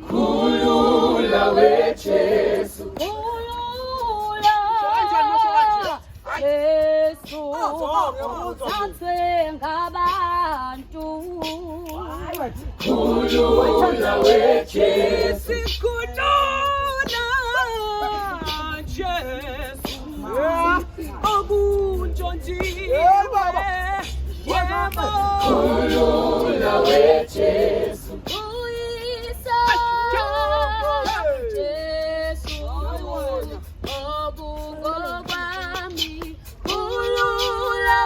Khulula Jesu, Khulula Jesu, uthathwe ngabantu. Khulula Jesu, Khulula Jesu, okuntshontshile. Khulula Jesu, Uyisa Jesu, okungokwami. Khulula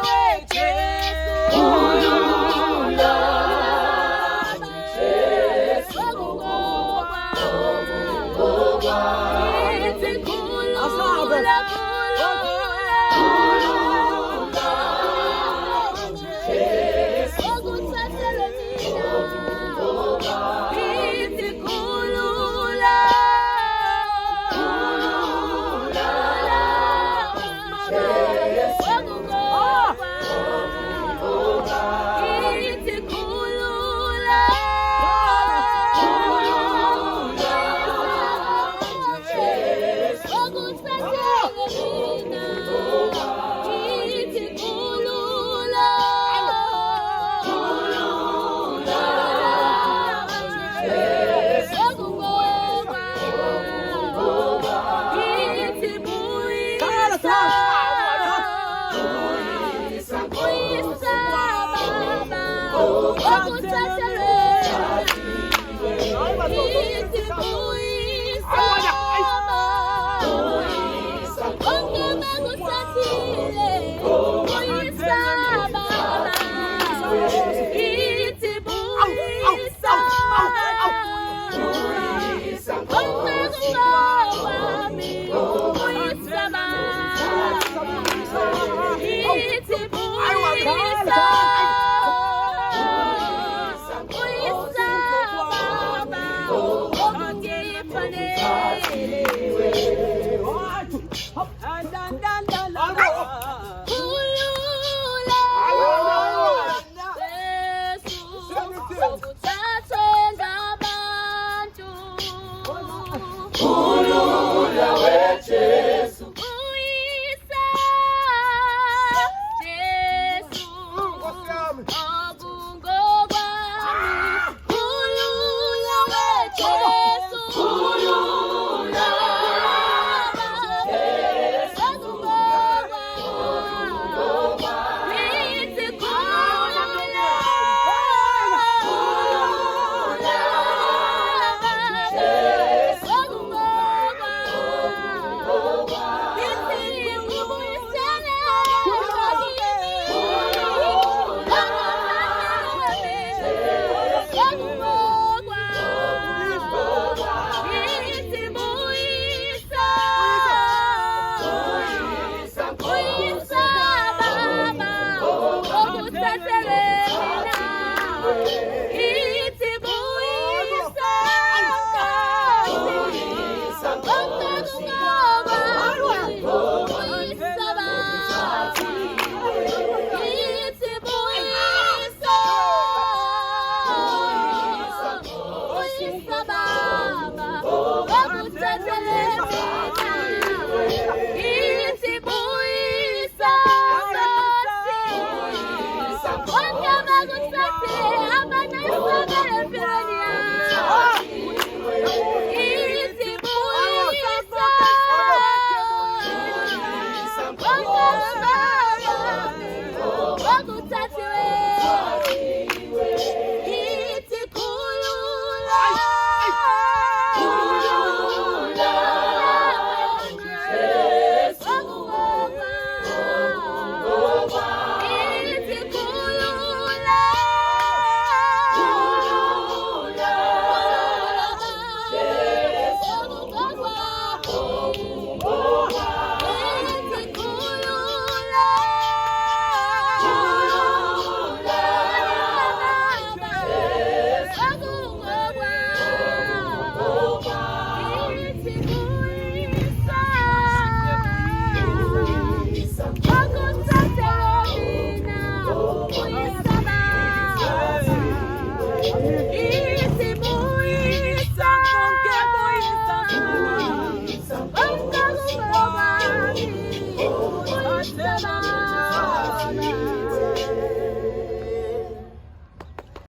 Jesu, Khulula Jesu, okungokwami. Ithi khulula, Jesu, okuthathele mina. Ithi khulula, okungokwami. Ithi khulula, okuthathele mina. Ithi khulula, okungokwami. Ithi buyisa, buyisa Baba, okuthathele. Ithi buyisa Baba, konke bakuthathile. Buyisa Baba, ithi buyisa, konke kungokwami. Buyisa Baba, ithi buyisa, buyisa Baba, okungifanele. Khulula Jesu, okuthathwe ngabantu. Khulula Jesu, Uyisa Jesu, okungokwami. Khulula Jesu, Khulula Jesu, okungokwami. Ithi khulula, Jesu, okungokwami. Ithi ngibuyisele wakuthathiwe